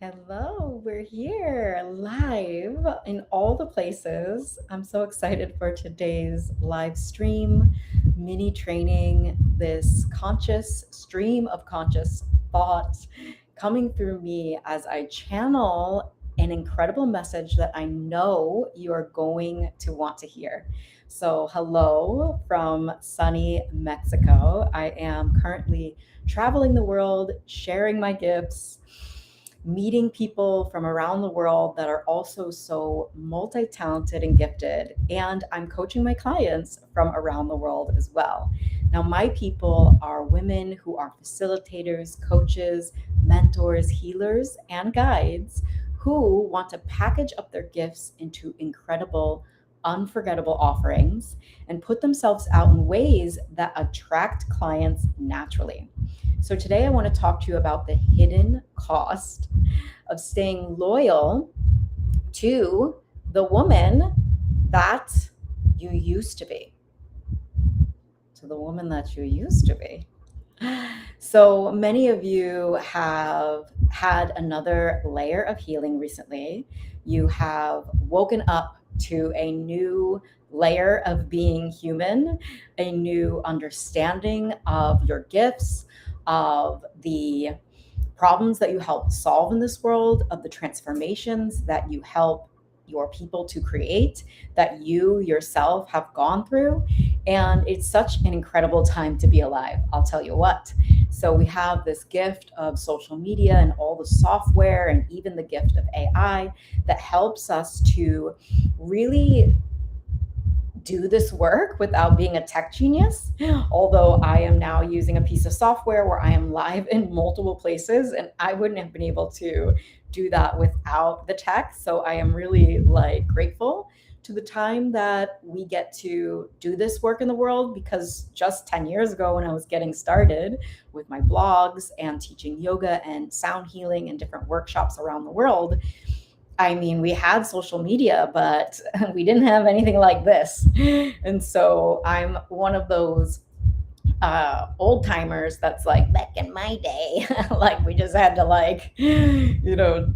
Hello, we're here live in all the places. I'm so excited for today's live stream, mini training, this conscious stream of conscious thought coming through me as I channel an incredible message that I know you are going to want to hear. So, hello from sunny Mexico. I am currently traveling the world, sharing my gifts, meeting people from around the world that are also so multi talented and gifted. And I'm coaching my clients from around the world as well. Now, my people are women who are facilitators, coaches, mentors, healers, and guides who want to package up their gifts into incredible, unforgettable offerings and put themselves out in ways that attract clients naturally. So, today I want to talk to you about the hidden cost of staying loyal to the woman that you used to be. To the woman that you used to be. So many of you have had another layer of healing recently. You have woken up to a new layer of being human, a new understanding of your gifts, of the problems that you help solve in this world, of the transformations that you help your people to create, that you yourself have gone through. And it's such an incredible time to be alive, I'll tell you what. So, we have this gift of social media and all the software, and even the gift of AI that helps us to really do this work without being a tech genius. Although I am now using a piece of software where I am live in multiple places, and I wouldn't have been able to do that without the tech. So I am really grateful to the time that we get to do this work in the world, because just 10 years ago, when I was getting started with my blogs and teaching yoga and sound healing and different workshops around the world, I mean, we had social media, but we didn't have anything like this. And so I'm one of those old timers that's like, back in my day, like we just had to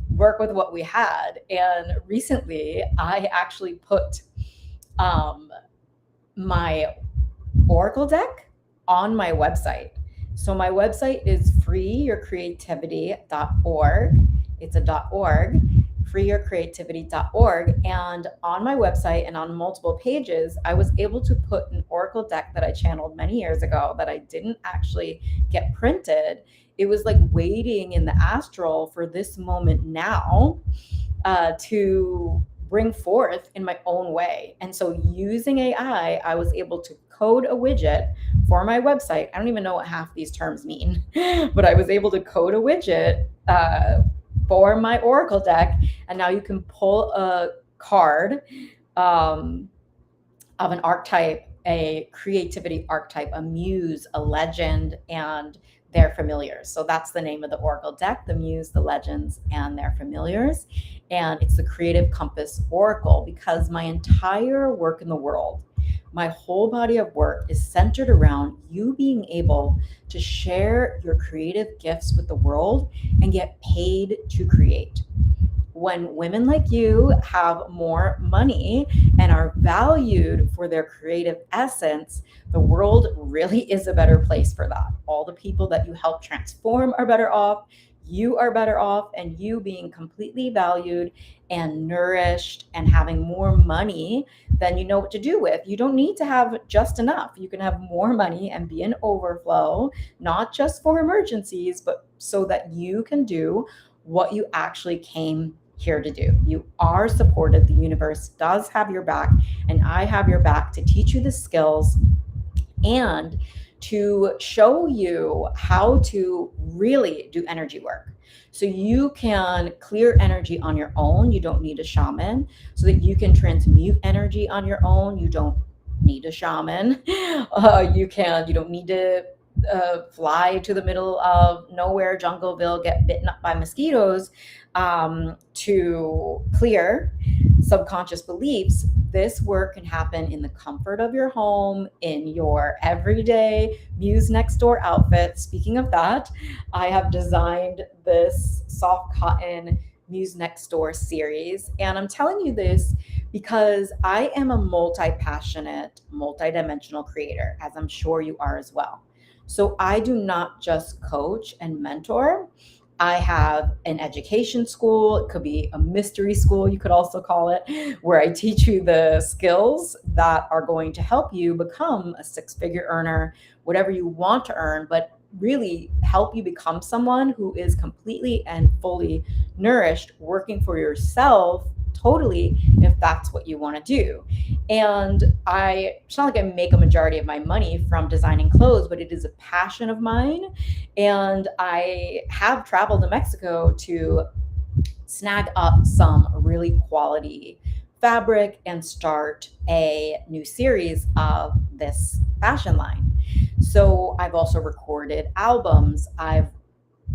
work with what we had. And recently I actually put um, my Oracle deck on my website. So my website is freeyourcreativity.org. It's a .org, freeyourcreativity.org. And on my website and on multiple pages, I was able to put an Oracle deck that I channeled many years ago that I didn't actually get printed. It was like waiting in the astral for this moment now to bring forth in my own way. And so using AI, I was able to code a widget for my website. I don't even know what half these terms mean, but I was able to code a widget for my Oracle deck. And now you can pull a card of an archetype, a creativity archetype, a muse, a legend, and their familiars. So that's the name of the Oracle deck: the muse, the legends, and their familiars. And it's the Creative Compass Oracle, because my entire work in the world, my whole body of work is centered around you being able to share your creative gifts with the world and get paid to create. When women like you have more money and are valued for their creative essence, the world really is a better place for that. All the people that you help transform are better off. You are better off, and you being completely valued and nourished and having more money than you know what to do with. You don't need to have just enough. You can have more money and be in overflow, not just for emergencies, but so that you can do what you actually came here to do. You are supported. The universe does have your back, and I have your back to teach you the skills and to show you how to really do energy work. So you can clear energy on your own. You don't need a shaman. So that you can transmute energy on your own. You don't need a shaman. You don't need to fly to the middle of nowhere, Jungleville, get bitten up by mosquitoes to clear subconscious beliefs. this work can happen in the comfort of your home, in your everyday Muse Next Door outfit. Speaking of that, I have designed this soft cotton Muse Next Door series. And I'm telling you this because I am a multi passionate, multi dimensional creator, as I'm sure you are as well. So I do not just coach and mentor. I have an education school. It could be a mystery school, you could also call it, where I teach you the skills that are going to help you become a six-figure earner, whatever you want to earn, but really help you become someone who is completely and fully nourished, working for yourself totally if that's what you want to do. And it's not like I make a majority of my money from designing clothes, but it is a passion of mine. And I have traveled to Mexico to snag up some really quality fabric and start a new series of this fashion line. So I've also recorded albums. I've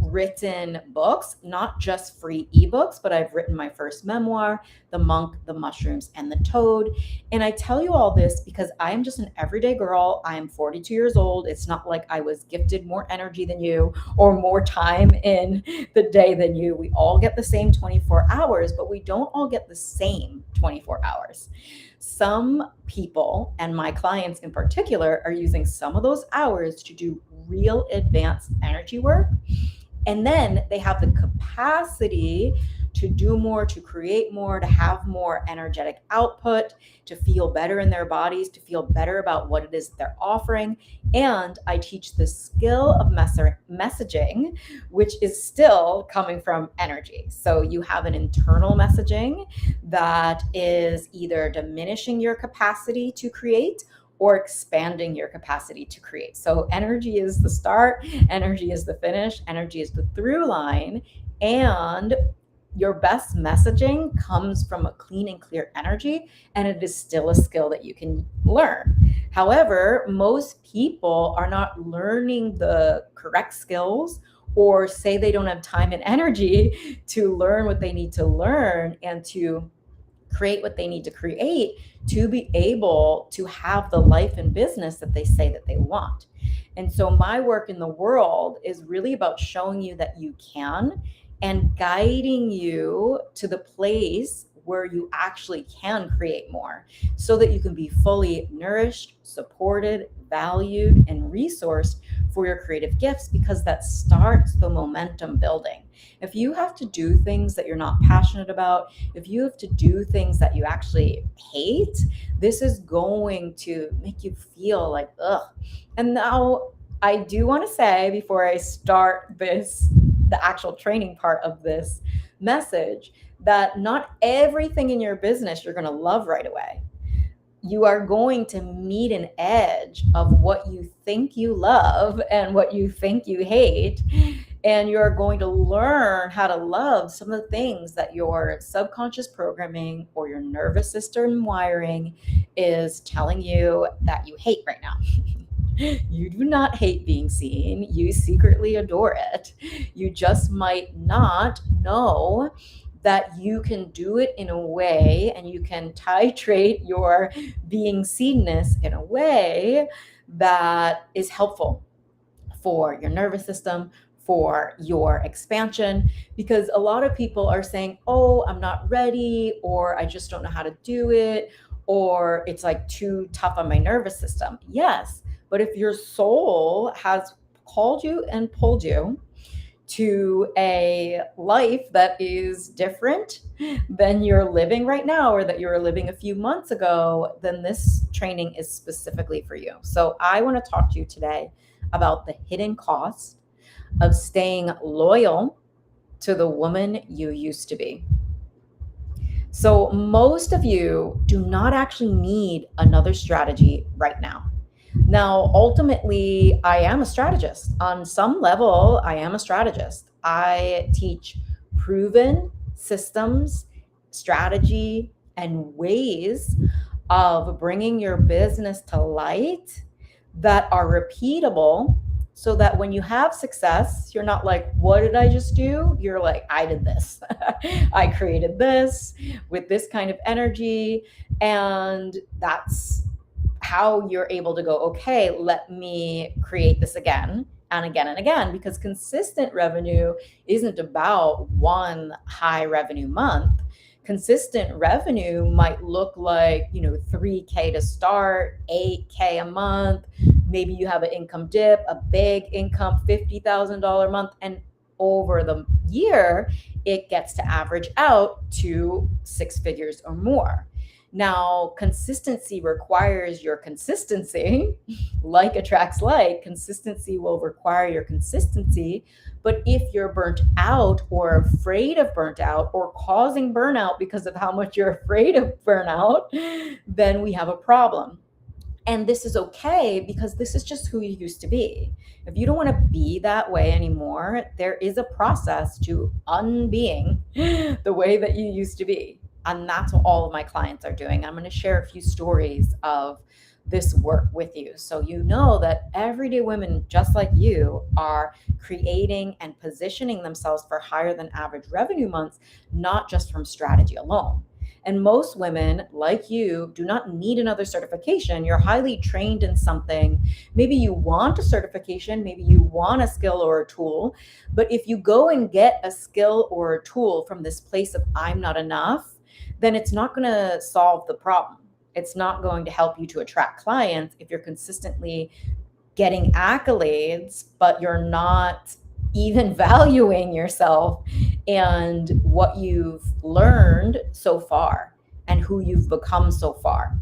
written books, not just free ebooks, but I've written my first memoir, The Monk, the Mushrooms, and the Toad. And I tell you all this because I am just an everyday girl. I am 42 years old. It's not like I was gifted more energy than you or more time in the day than you. We all get the same 24 hours, but we don't all get the same 24 hours. Some people, and my clients in particular, are using some of those hours to do real advanced energy work. And then they have the capacity to do more, to create more, to have more energetic output, to feel better in their bodies, to feel better about what it is they're offering. And I teach the skill of messaging, which is still coming from energy. So you have an internal messaging that is either diminishing your capacity to create or expanding your capacity to create. So energy is the start, energy is the finish, energy is the through line, and your best messaging comes from a clean and clear energy, and it is still a skill that you can learn. However, most people are not learning the correct skills, or say they don't have time and energy to learn what they need to learn and to create what they need to create to be able to have the life and business that they say that they want. And so my work in the world is really about showing you that you can and guiding you to the place where you actually can create more so that you can be fully nourished, supported, valued, and resourced for your creative gifts, because that starts the momentum building. If you have to do things that you're not passionate about, if you have to do things that you actually hate, this is going to make you feel like, ugh. And now I do want to say, before I start the actual training part of this message, that not everything in your business you're going to love right away. You are going to meet an edge of what you think you love and what you think you hate. And you're going to learn how to love some of the things that your subconscious programming or your nervous system wiring is telling you that you hate right now. You do not hate being seen. You secretly adore it. You just might not know that you can do it in a way, and you can titrate your being seenness in a way that is helpful for your nervous system, for your expansion. Because a lot of people are saying, oh, I'm not ready, or I just don't know how to do it, or it's like too tough on my nervous system. Yes, but if your soul has called you and pulled you to a life that is different than you're living right now, or that you were living a few months ago, then this training is specifically for you. So I want to talk to you today about the hidden cost of staying loyal to the woman you used to be. So most of you do not actually need another strategy right now. Now, ultimately, I am a strategist. On some level, I am a strategist. I teach proven systems, strategy, and ways of bringing your business to light that are repeatable so that when you have success, you're not like, what did I just do? You're like, I did this. I created this with this kind of energy. And that's how you're able to go, okay, let me create this again and again and again, because consistent revenue isn't about one high revenue month. Consistent revenue might look like, 3K to start, 8K a month. Maybe you have an income dip, a big income, $50,000 month, and over the year, it gets to average out to six figures or more. Now, consistency requires your consistency. Like attracts like, consistency will require your consistency. But if you're burnt out or afraid of burnt out or causing burnout because of how much you're afraid of burnout, then we have a problem. And this is okay because this is just who you used to be. If you don't want to be that way anymore, there is a process to unbeing the way that you used to be. And that's what all of my clients are doing. I'm going to share a few stories of this work with you, so you know that everyday women just like you are creating and positioning themselves for higher than average revenue months, not just from strategy alone. And most women like you do not need another certification. You're highly trained in something. Maybe you want a certification, maybe you want a skill or a tool. But if you go and get a skill or a tool from this place of I'm not enough, then it's not going to solve the problem. It's not going to help you to attract clients if you're consistently getting accolades, but you're not even valuing yourself and what you've learned so far and who you've become so far.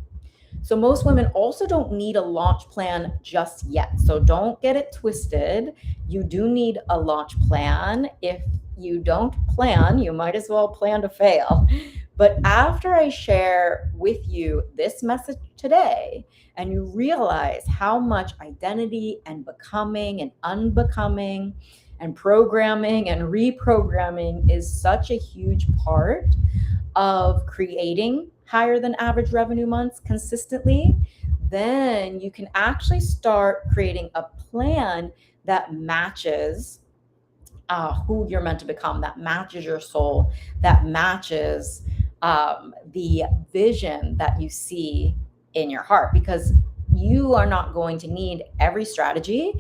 So most women also don't need a launch plan just yet. So don't get it twisted. You do need a launch plan. If you don't plan, you might as well plan to fail. But after I share with you this message today, and you realize how much identity and becoming and unbecoming and programming and reprogramming is such a huge part of creating higher than average revenue months consistently, then you can actually start creating a plan that matches who you're meant to become, that matches your soul, that matches the vision that you see in your heart, because you are not going to need every strategy,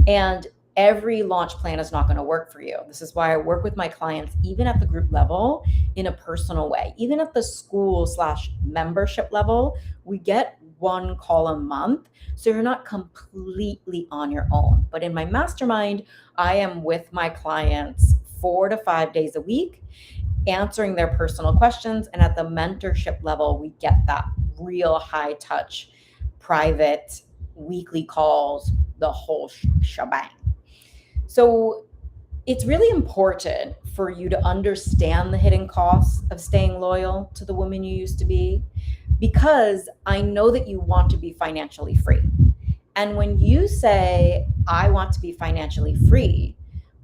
and every launch plan is not going to work for you. This is why I work with my clients, even at the group level, in a personal way. Even at the school/membership level, we get one call a month. So you're not completely on your own. But in my mastermind, I am with my clients 4 to 5 days a week, answering their personal questions. And at the mentorship level, we get that real high touch, private, weekly calls, the whole shebang. So it's really important for you to understand the hidden costs of staying loyal to the woman you used to be, because I know that you want to be financially free. And when you say, I want to be financially free,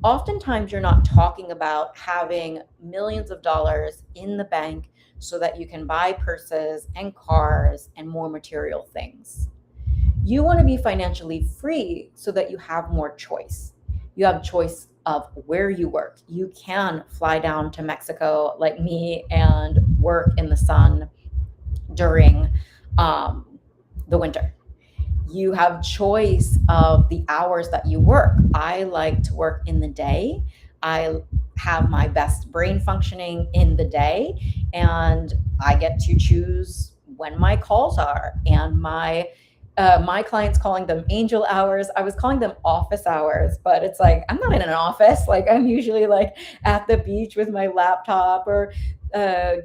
oftentimes you're not talking about having millions of dollars in the bank so that you can buy purses and cars and more material things. You want to be financially free so that you have more choice. You have choice of where you work. You can fly down to Mexico like me and work in the sun during the winter. You have choice of the hours that you work. I like to work in the day. I have my best brain functioning in the day, and I get to choose when my calls are. And my clients calling them angel hours. I was calling them office hours, but it's like, I'm not in an office. Like, I'm usually like at the beach with my laptop or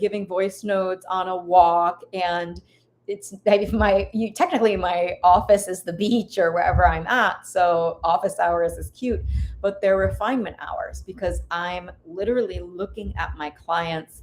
giving voice notes on a walk. And it's technically my office is the beach or wherever I'm at. So office hours is cute, but they're refinement hours because I'm literally looking at my clients'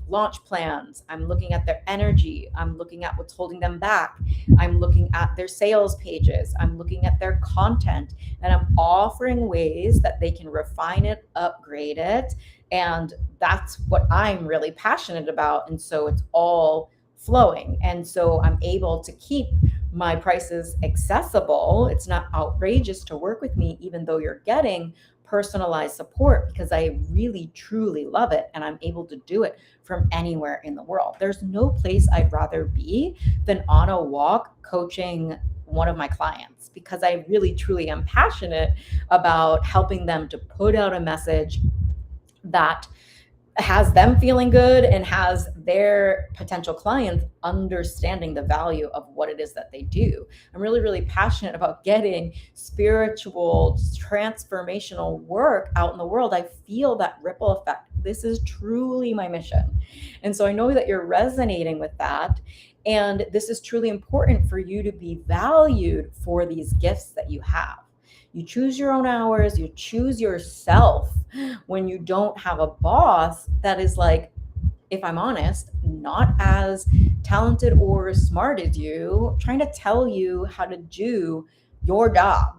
launch plans. I'm looking at their energy. I'm looking at what's holding them back. I'm looking at their sales pages. I'm looking at their content, and I'm offering ways that they can refine it, upgrade it. And that's what I'm really passionate about. And so it's all flowing. And so I'm able to keep my price is accessible. It's not outrageous to work with me, even though you're getting personalized support, because I really truly love it and I'm able to do it from anywhere in the world. There's no place I'd rather be than on a walk coaching one of my clients, because I really truly am passionate about helping them to put out a message that has them feeling good and has their potential clients understanding the value of what it is that they do. I'm really, really passionate about getting spiritual, transformational work out in the world. I feel that ripple effect. This is truly my mission. And so I know that you're resonating with that. And this is truly important for you to be valued for these gifts that you have. You choose your own hours, you choose yourself when you don't have a boss that is, like, if I'm honest, not as talented or smart as you, trying to tell you how to do your job.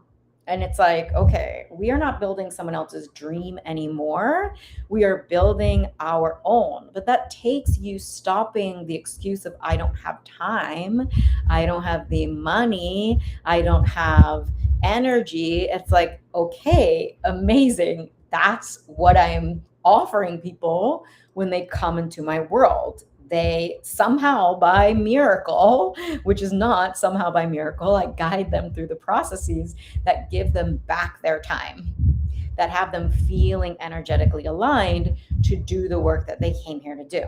And it's like, okay, we are not building someone else's dream anymore. We are building our own. But that takes you stopping the excuse of, I don't have time, I don't have the money, I don't have energy. It's like, okay, amazing. That's what I'm offering people when they come into my world. They somehow by miracle, which is not somehow by miracle, I guide them through the processes that give them back their time, that have them feeling energetically aligned to do the work that they came here to do.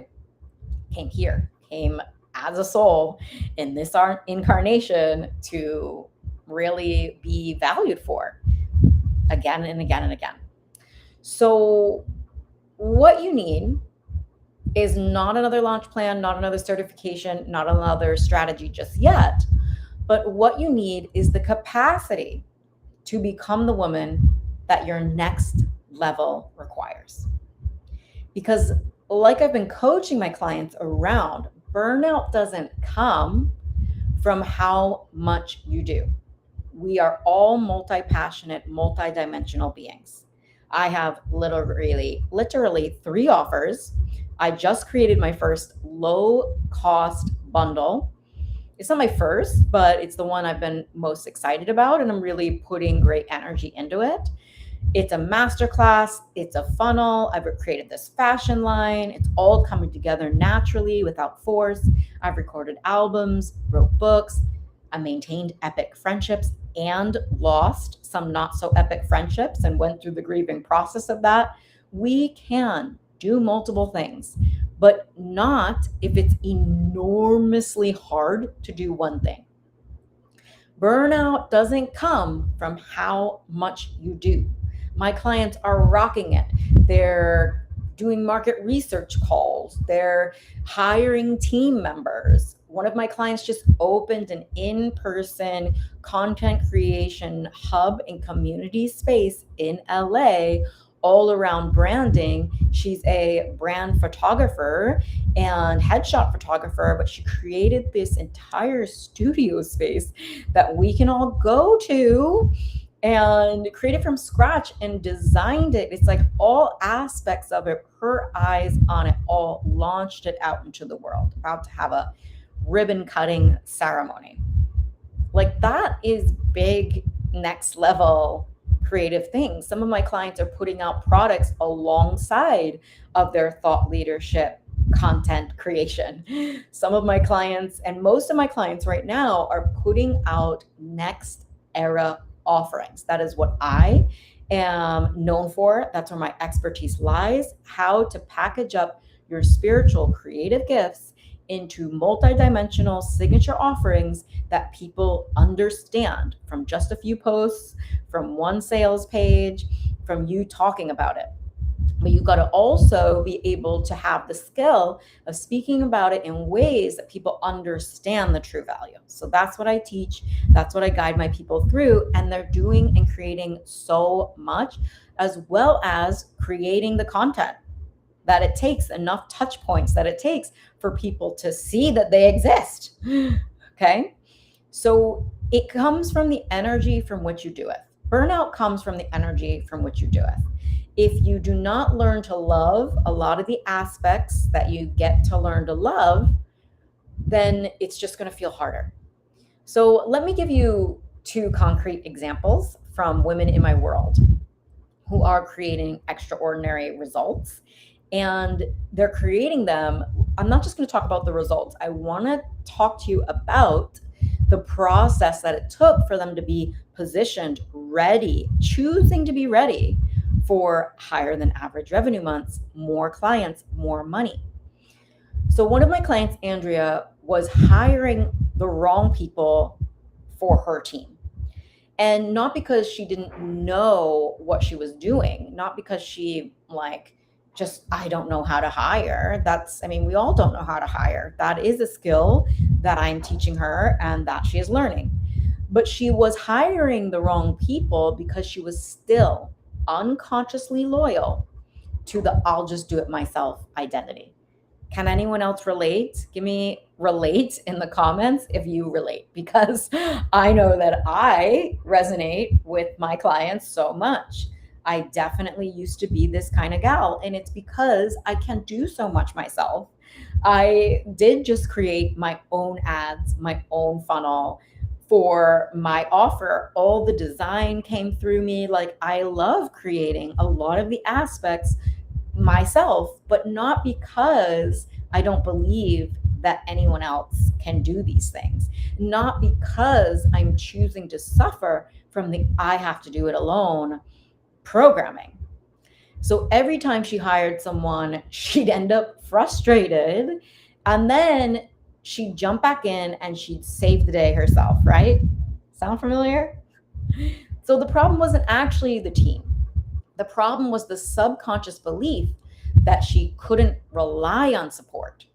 Came as a soul in this incarnation to really be valued for again and again and again. So what you need is not another launch plan, not another certification, not another strategy just yet. But what you need is the capacity to become the woman that your next level requires. Because, like I've been coaching my clients around, burnout doesn't come from how much you do. We are all multi-passionate, multi-dimensional beings. I have literally 3 offers. I just created my first low-cost bundle. It's not my first, but it's the one I've been most excited about, and I'm really putting great energy into it. It's a masterclass. It's a funnel. I've created this fashion line. It's all coming together naturally without force. I've recorded albums, wrote books. I maintained epic friendships and lost some not so epic friendships and went through the grieving process of that. We can do multiple things, but not if it's enormously hard to do one thing. Burnout doesn't come from how much you do. My clients are rocking it. They're doing market research calls. They're hiring team members. One of my clients just opened an in-person content creation hub and community space in LA, all around branding. She's a brand photographer and headshot photographer, but she created this entire studio space that we can all go to and create it from scratch and designed it. It's like all aspects of it, her eyes on it, all launched it out into the world, about to have a ribbon cutting ceremony. Like, that is big, next level creative things. Some of my clients are putting out products alongside of their thought leadership content creation. Some of my clients, and most of my clients right now, are putting out next era offerings. That is what I am known for. That's where my expertise lies. How to package up your spiritual creative gifts into multidimensional signature offerings that people understand from just a few posts, from one sales page, from you talking about it. But you've got to also be able to have the skill of speaking about it in ways that people understand the true value. So that's what I teach. That's what I guide my people through. And they're doing and creating so much, as well as creating the content that it takes, enough touch points that it takes for people to see that they exist. Okay? So it comes from the energy from which you do it. Burnout comes from the energy from which you do it. If you do not learn to love a lot of the aspects that you get to learn to love, then it's just going to feel harder. So let me give you two concrete examples from women in my world who are creating extraordinary results. And they're creating them. I'm not just going to talk about the results. I want to talk to you about the process that it took for them to be positioned, ready, choosing to be ready for higher than average revenue months, more clients, more money. So, one of my clients, Andrea, was hiring the wrong people for her team. And not because she didn't know what she was doing, not because she just, I don't know how to hire. I mean, we all don't know how to hire. That is a skill that I'm teaching her and that she is learning. But she was hiring the wrong people because she was still unconsciously loyal to the I'll just do it myself identity. Can anyone else relate? Give me relate in the comments if you relate, because I know that I resonate with my clients so much. I definitely used to be this kind of gal, and it's because I can do so much myself. I did just create my own ads, my own funnel for my offer. All the design came through me. Like, I love creating a lot of the aspects myself, but not because I don't believe that anyone else can do these things, not because I'm choosing to suffer from the I have to do it alone programming. So every time she hired someone, she'd end up frustrated, and then she'd jump back in and she'd save the day herself, right? Sound familiar? So the problem wasn't actually the team. The problem was the subconscious belief that she couldn't rely on support.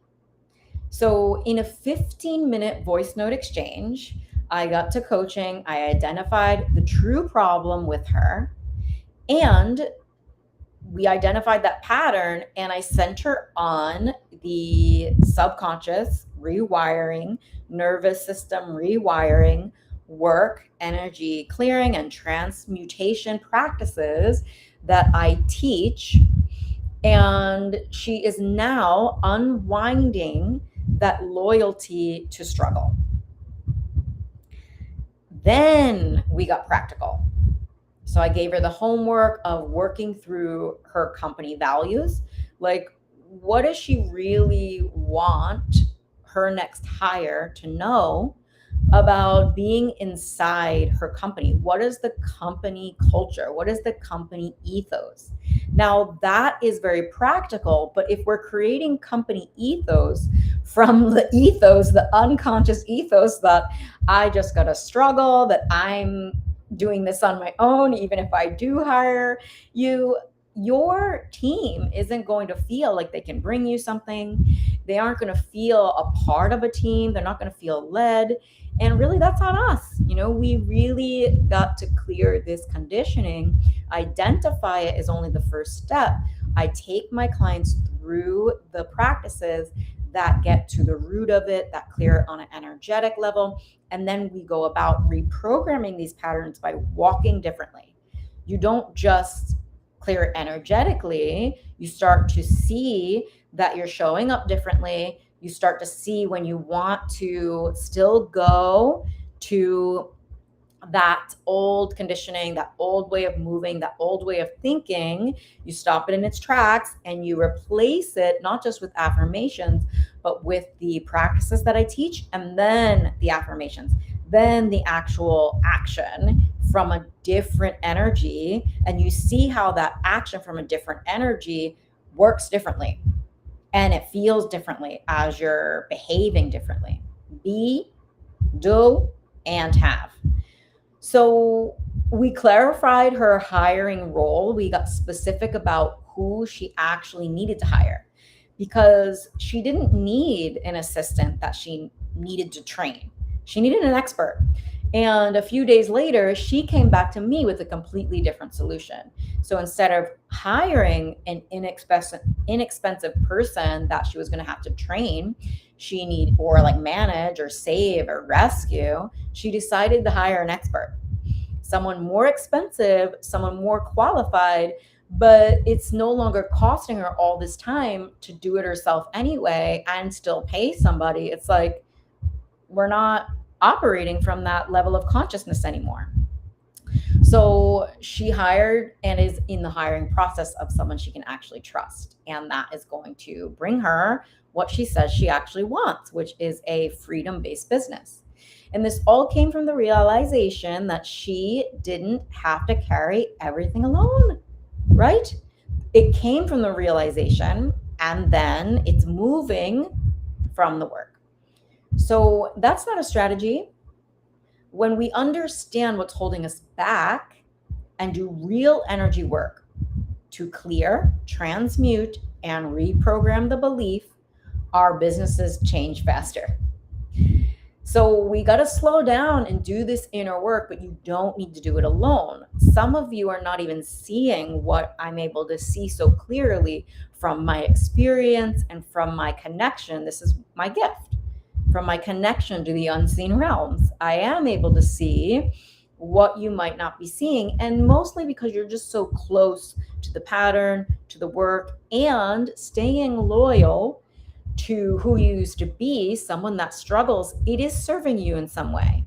So, in a 15-minute voice note exchange, I got to coaching. I identified the true problem with her, and we identified that pattern, and I sent her on the subconscious rewiring, nervous system rewiring, work, energy clearing, and transmutation practices that I teach. And she is now unwinding that loyalty to struggle. Then we got practical. So I gave her the homework of working through her company values. Like, what does she really want her next hire to know about being inside her company? What is the company culture? What is the company ethos? Now, that is very practical, but if we're creating company ethos from the ethos, the unconscious ethos that I just got to struggle, that I'm doing this on my own, even if I do hire you, your team isn't going to feel like they can bring you something. They aren't going to feel a part of a team. They're not going to feel led. And really, that's on us. We really got to clear this conditioning. Identify it is only the first step. I take my clients through the practices that get to the root of it, that clear it on an energetic level. And then we go about reprogramming these patterns by walking differently. You don't just clear it energetically. You start to see that you're showing up differently. You start to see when you want to still go to that old conditioning, that old way of moving, that old way of thinking. You stop it in its tracks and you replace it, not just with affirmations, but with the practices that I teach, and then the affirmations, then the actual action from a different energy. And you see how that action from a different energy works differently. And it feels differently as you're behaving differently. Be, do, and have. So we clarified her hiring role. We got specific about who she actually needed to hire, because she didn't need an assistant that she needed to train. She needed an expert. And a few days later, she came back to me with a completely different solution. So instead of hiring an inexpensive person that she was going to have to train, or manage or save or rescue, she decided to hire an expert, someone more expensive, someone more qualified, but it's no longer costing her all this time to do it herself anyway and still pay somebody. It's like, we're not operating from that level of consciousness anymore. So she hired and is in the hiring process of someone she can actually trust. And that is going to bring her what she says she actually wants, which is a freedom-based business. And this all came from the realization that she didn't have to carry everything alone, right? It came from the realization, and then it's moving from the work. So that's not a strategy. When we understand what's holding us back and do real energy work to clear, transmute, and reprogram the belief, our businesses change faster. So we got to slow down and do this inner work, but you don't need to do it alone. Some of you are not even seeing what I'm able to see so clearly from my experience and from my connection. This is my gift. From my connection to the unseen realms, I am able to see what you might not be seeing, and mostly because you're just so close to the pattern, to the work, and staying loyal to who you used to be, someone that struggles, it is serving you in some way.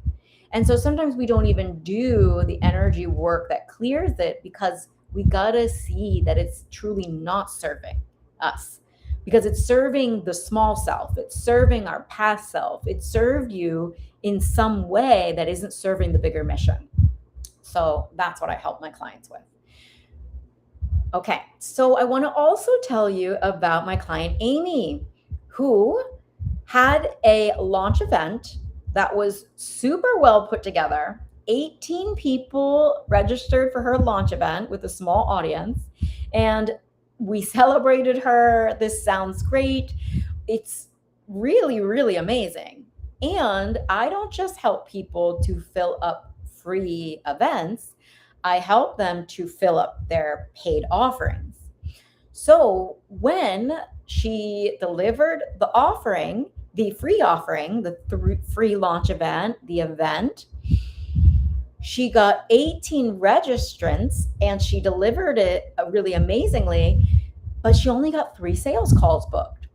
And so sometimes we don't even do the energy work that clears it because we gotta see that it's truly not serving us. Because it's serving the small self, it's serving our past self, it served you in some way that isn't serving the bigger mission. So that's what I help my clients with. Okay, so I want to also tell you about my client Amy, who had a launch event that was super well put together. 18 people registered for her launch event with a small audience, and we celebrated her. This sounds great. It's really, really amazing. And I don't just help people to fill up free events. I help them to fill up their paid offerings. So when she delivered the offering, the free offering, the free launch event, the event, she got 18 registrants and she delivered it really amazingly, but she only got 3 sales calls booked.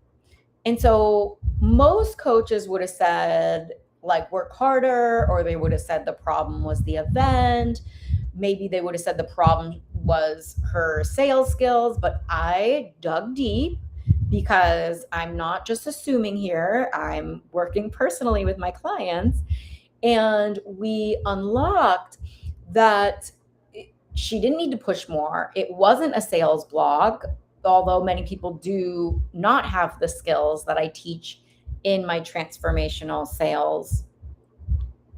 And so most coaches would have said, like, work harder, or they would have said the problem was the event. Maybe they would have said the problem was her sales skills, but I dug deep because I'm not just assuming here, I'm working personally with my clients. And we unlocked that she didn't need to push more. It wasn't a sales blog, although many people do not have the skills that I teach in my transformational sales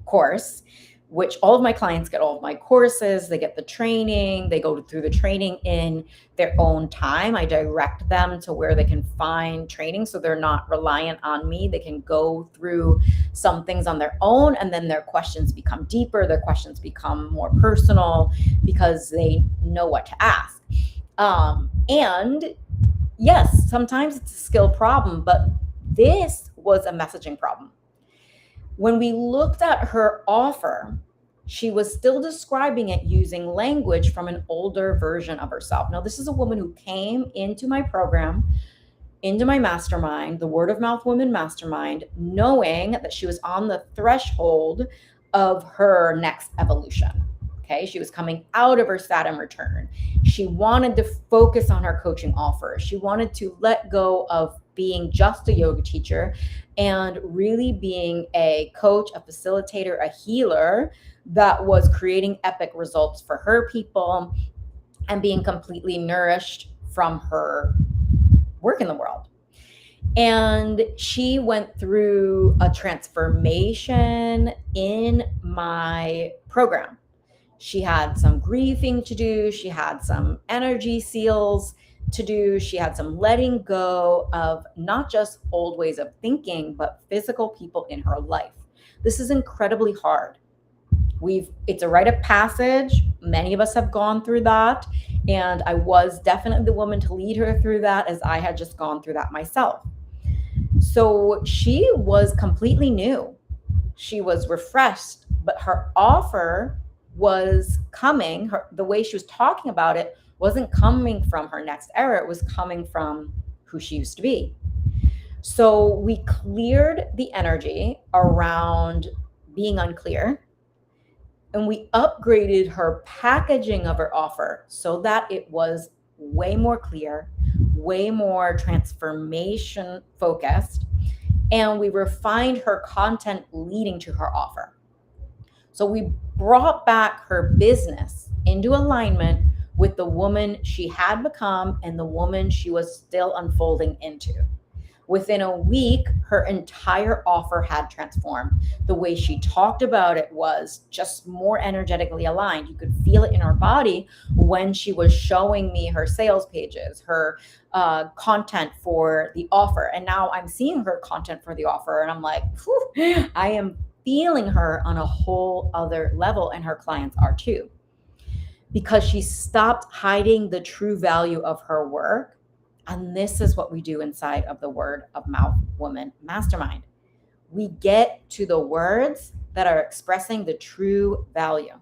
course, which all of my clients get all of my courses. They get the training. They go through the training in their own time. I direct them to where they can find training so they're not reliant on me. They can go through some things on their own, and then their questions become deeper. Their questions become more personal because they know what to ask. And yes, sometimes it's a skill problem, but this was a messaging problem. When we looked at her offer, she was still describing it using language from an older version of herself. Now, this is a woman who came into my program, into my mastermind, the Word of Mouth Women Mastermind, knowing that she was on the threshold of her next evolution. Okay, she was coming out of her Saturn return. She wanted to focus on her coaching offer. She wanted to let go of being just a yoga teacher and really being a coach, a facilitator, a healer that was creating epic results for her people and being completely nourished from her work in the world. And she went through a transformation in my program. She had some grieving to do. She had some energy seals to do. She had some letting go of not just old ways of thinking, but physical people in her life. This is incredibly hard. It's a rite of passage. Many of us have gone through that. And I was definitely the woman to lead her through that, as I had just gone through that myself. So she was completely new. She was refreshed, but her offer was coming, the way she was talking about it wasn't coming from her next era. It was coming from who she used to be. So we cleared the energy around being unclear, and we upgraded her packaging of her offer so that it was way more clear, way more transformation focused, and we refined her content leading to her offer. So we brought back her business into alignment with the woman she had become and the woman she was still unfolding into. Within a week, her entire offer had transformed. The way she talked about it was just more energetically aligned. You could feel it in her body when she was showing me her sales pages, her content for the offer. And now I'm seeing her content for the offer, and I'm like, whew, I am feeling her on a whole other level, and her clients are too. Because she stopped hiding the true value of her work. And this is what we do inside of the Word of Mouth Woman Mastermind. We get to the words that are expressing the true value.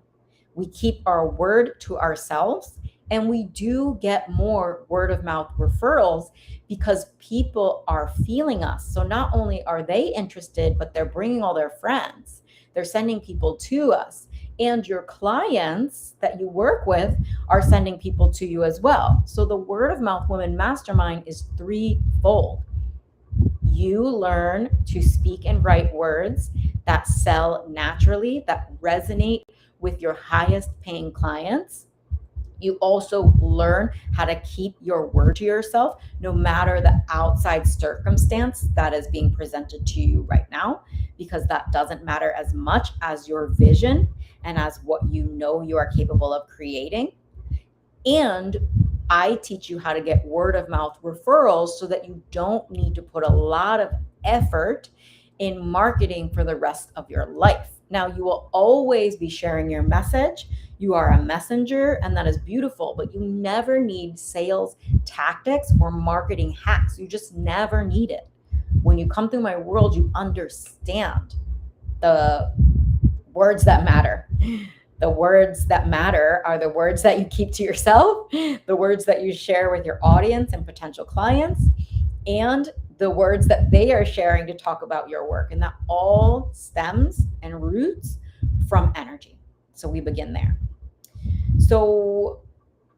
We keep our word to ourselves, and we do get more word of mouth referrals because people are feeling us. So not only are they interested, but they're bringing all their friends. They're sending people to us. And your clients that you work with are sending people to you as well. So the Word of Mouth Women Mastermind is threefold. You learn to speak and write words that sell naturally, that resonate with your highest paying clients. You also learn how to keep your word to yourself, no matter the outside circumstance that is being presented to you right now, because that doesn't matter as much as your vision and as what you know you are capable of creating. And I teach you how to get word of mouth referrals so that you don't need to put a lot of effort in marketing for the rest of your life. Now, you will always be sharing your message. You are a messenger, and that is beautiful, but you never need sales tactics or marketing hacks. You just never need it. When you come through my world, you understand the words that matter. The words that matter are the words that you keep to yourself, the words that you share with your audience and potential clients, and the words that they are sharing to talk about your work. And that all stems and roots from energy. So we begin there. So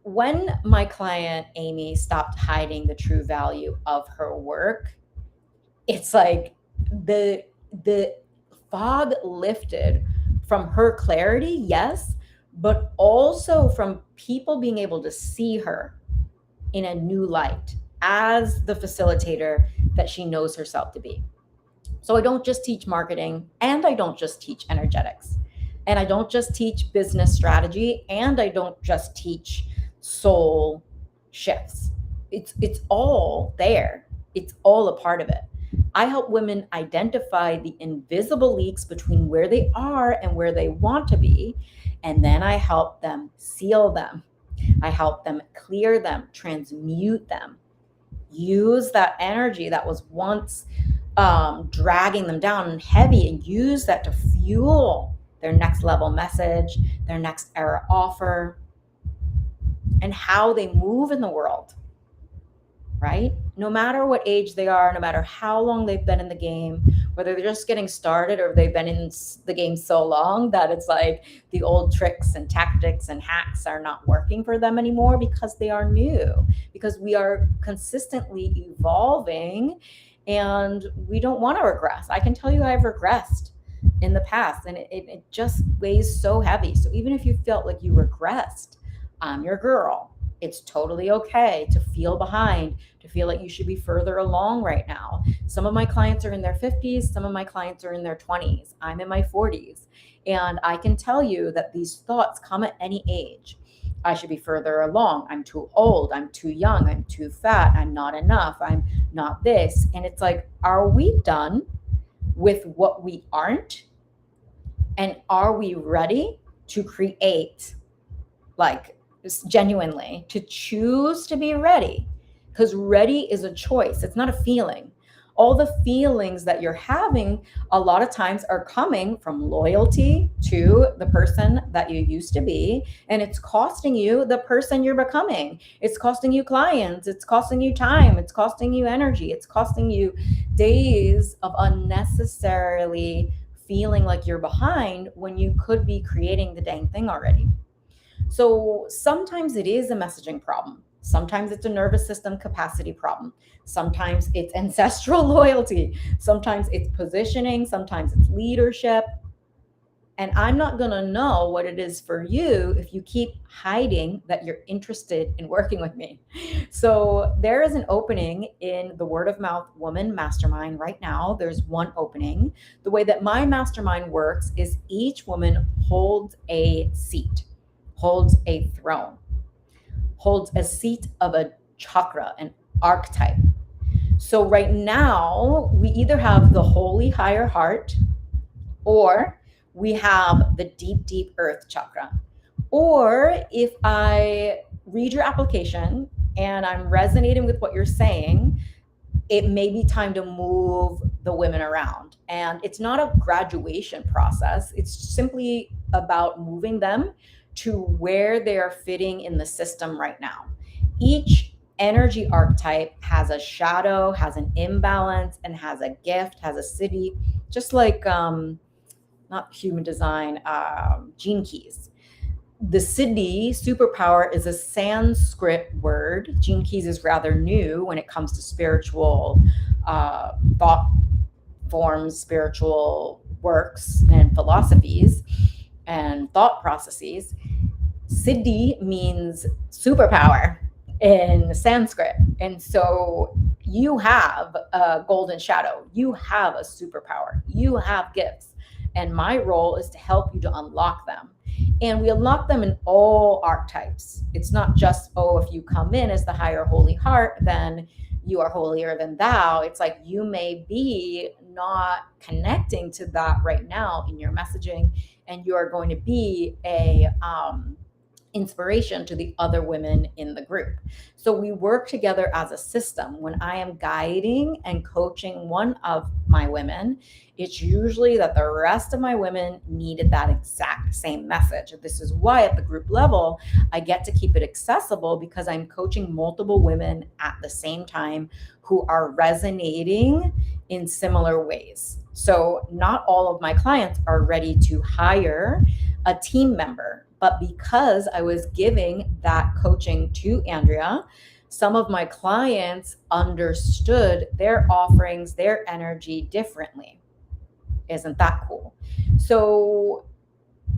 when my client Amy stopped hiding the true value of her work, it's like the fog lifted from her clarity, yes, but also from people being able to see her in a new light as the facilitator that she knows herself to be. So I don't just teach marketing, and I don't just teach energetics, and I don't just teach business strategy, and I don't just teach soul shifts. It's all there. It's all a part of it. I help women identify the invisible leaks between where they are and where they want to be, and then I help them seal them. I help them clear them, transmute them, use that energy that was once dragging them down and heavy, and use that to fuel their next level message, their next era offer, and how they move in the world, right? No matter what age they are, no matter how long they've been in the game, whether they're just getting started or they've been in the game so long that it's like the old tricks and tactics and hacks are not working for them anymore because they are new, because we are consistently evolving and we don't want to regress. I can tell you I've regressed in the past, and it just weighs so heavy. So even if you felt like you regressed, I'm your girl. It's totally okay to feel behind, to feel like you should be further along right now. Some of my clients are in their 50s. Some of my clients are in their 20s. I'm in my 40s. And I can tell you that these thoughts come at any age. I should be further along. I'm too old. I'm too young. I'm too fat. I'm not enough. I'm not this. And it's like, are we done with what we aren't? And are we ready to create, like, genuinely, to choose to be ready? Because ready is a choice. It's not a feeling. All the feelings that you're having a lot of times are coming from loyalty to the person that you used to be, and it's costing you the person you're becoming. It's costing you clients. It's costing you time. It's costing you energy. It's costing you days of unnecessarily feeling like you're behind when you could be creating the dang thing already. So sometimes it is a messaging problem. Sometimes it's a nervous system capacity problem. Sometimes it's ancestral loyalty. Sometimes it's positioning. Sometimes it's leadership. And I'm not going to know what it is for you if you keep hiding that you're interested in working with me. So there is an opening in the Word of Mouth Woman Mastermind right now. There's one opening. The way that my mastermind works is each woman holds a seat, holds a throne, holds a seat of a chakra, an archetype. So right now, we either have the holy higher heart, or we have the deep, deep earth chakra. Or if I read your application and I'm resonating with what you're saying, it may be time to move the women around. And it's not a graduation process. It's simply about moving them to where they are fitting in the system right now. Each energy archetype has a shadow, has an imbalance, and has a gift, has a city, just like not human design, gene keys. The Siddhi superpower is a Sanskrit word. Gene keys is rather new when it comes to spiritual thought forms, spiritual works, and philosophies and thought processes. Siddhi means superpower in Sanskrit. And so you have a golden shadow, you have a superpower, you have gifts. And my role is to help you to unlock them. And we unlock them in all archetypes. It's not just, oh, if you come in as the higher holy heart, then you are holier than thou. It's like you may be not connecting to that right now in your messaging, and you are going to be a inspiration to the other women in the group. So we work together as a system. When I am guiding and coaching one of my women, it's usually that the rest of my women needed that exact same message. This is why at the group level, I get to keep it accessible, because I'm coaching multiple women at the same time who are resonating in similar ways. So not all of my clients are ready to hire a team member, but because I was giving that coaching to Andrea, some of my clients understood their offerings, their energy differently. Isn't that cool? So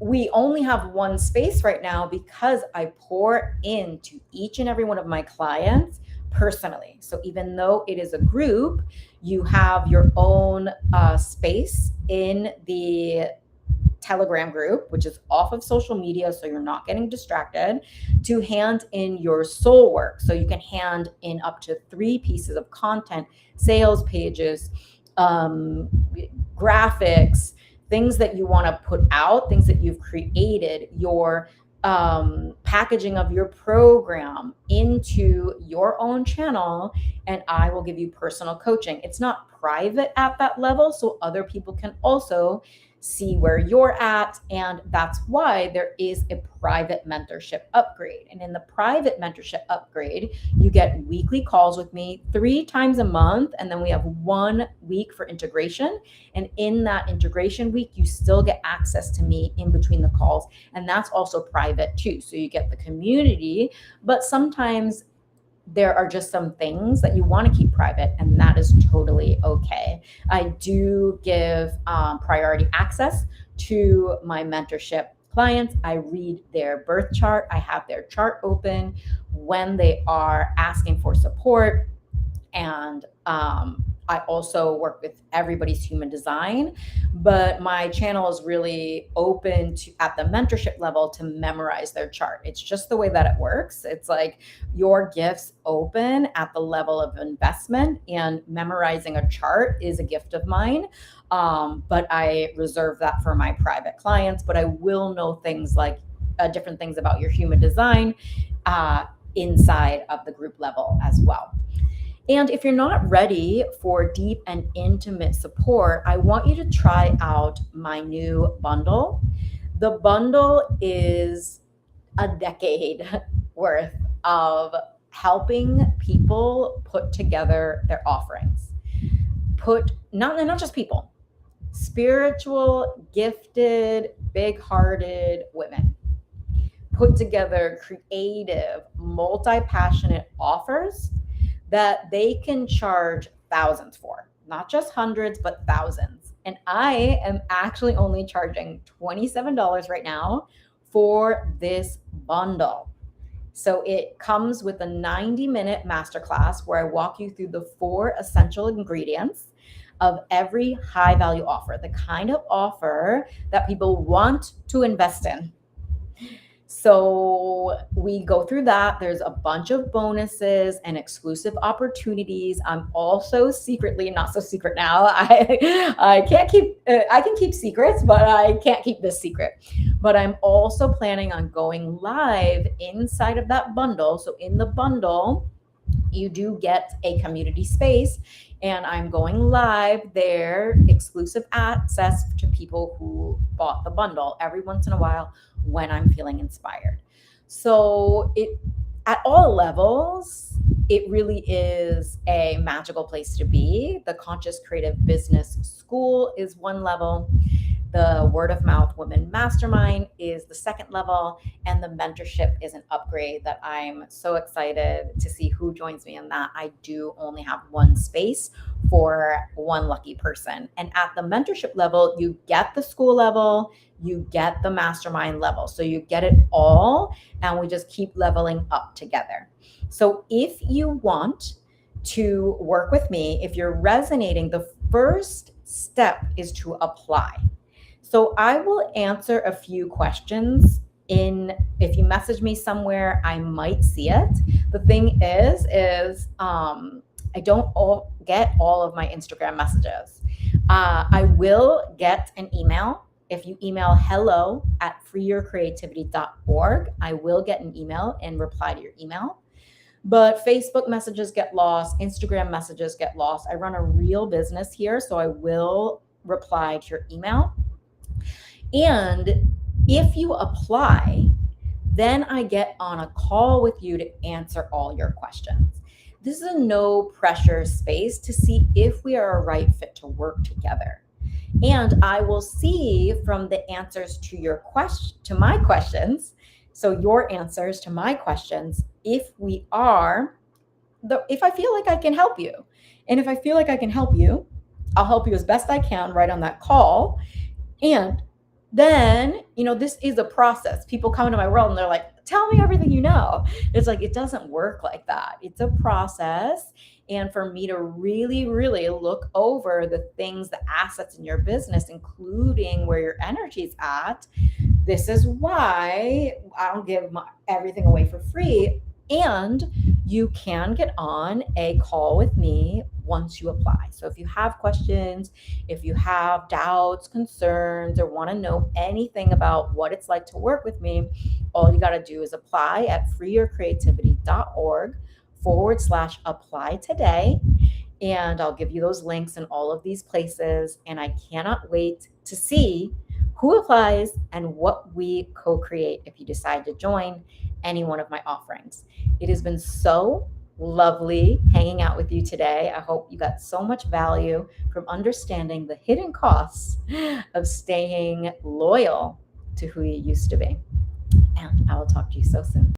we only have one space right now because I pour into each and every one of my clients personally. So even though it is a group, you have your own space in the Telegram group, which is off of social media, so you're not getting distracted, to hand in your soul work. So you can hand in up to 3 pieces of content, sales pages, graphics, things that you want to put out, things that you've created, your packaging of your program into your own channel, and I will give you personal coaching. It's not private at that level, so other people can also see where you're at. And that's why there is a private mentorship upgrade. And in the private mentorship upgrade, you get weekly calls with me 3 times a month. And then we have 1 week for integration. And in that integration week, you still get access to me in between the calls. And that's also private too. So you get the community, but sometimes there are just some things that you want to keep private, and that is totally okay. I do give priority access to my mentorship clients. I read their birth chart. I have their chart open when they are asking for support. And I also work with everybody's human design, but my channel is really open to, at the mentorship level, to memorize their chart. It's just the way that it works. It's like your gifts open at the level of investment, and memorizing a chart is a gift of mine. But I reserve that for my private clients, but I will know things like different things about your human design inside of the group level as well. And if you're not ready for deep and intimate support, I want you to try out my new bundle. The bundle is a decade worth of helping people put together their offerings. Not just people, spiritual, gifted, big-hearted women put together creative, multi-passionate offers that they can charge thousands for, not just hundreds, but thousands. And I am actually only charging $27 right now for this bundle. So it comes with a 90-minute masterclass where I walk you through the 4 essential ingredients of every high value offer, the kind of offer that people want to invest in. So we go through that. There's a bunch of bonuses and exclusive opportunities. I'm also secretly, not so secret now. I can't keep, I can keep secrets, but I can't keep this secret. But I'm also planning on going live inside of that bundle. So in the bundle, you do get a community space, and I'm going live there, exclusive access to people who bought the bundle every once in a while when I'm feeling inspired. So it, at all levels, it really is a magical place to be. The Conscious Creative Business School is one level. The Word of Mouth Women Mastermind is the second level, and the mentorship is an upgrade that I'm so excited to see who joins me in that. I do only have one space for one lucky person. And at the mentorship level, you get the school level, you get the mastermind level. So you get it all, and we just keep leveling up together. So if you want to work with me, if you're resonating, the first step is to apply. So I will answer a few questions if you message me somewhere, I might see it. The thing is I don't get all of my Instagram messages. I will get an email. If you email hello@freeyourcreativity.org, I will get an email and reply to your email. But Facebook messages get lost, Instagram messages get lost. I run a real business here, so I will reply to your email. And if you apply, then I get on a call with you to answer all your questions. This is a no pressure space to see if we are a right fit to work together. And I will see from the answers to my questions, so your answers to my questions, if I feel like I can help you. And if I feel like I can help you, I'll help you as best I can right on that call. And then, this is a process. People come into my world and they're like, tell me everything you know. It's like, it doesn't work like that. It's a process. And for me to really, really look over the things, the assets in your business, including where your energy's at, this is why I don't give everything away for free. And you can get on a call with me once you apply. So if you have questions, if you have doubts, concerns, or want to know anything about what it's like to work with me, all you got to do is apply at freeyourcreativity.org/apply today. And I'll give you those links in all of these places. And I cannot wait to see who applies and what we co-create if you decide to join any one of my offerings. It has been so lovely hanging out with you today. I hope you got so much value from understanding the hidden costs of staying loyal to who you used to be. And I will talk to you so soon.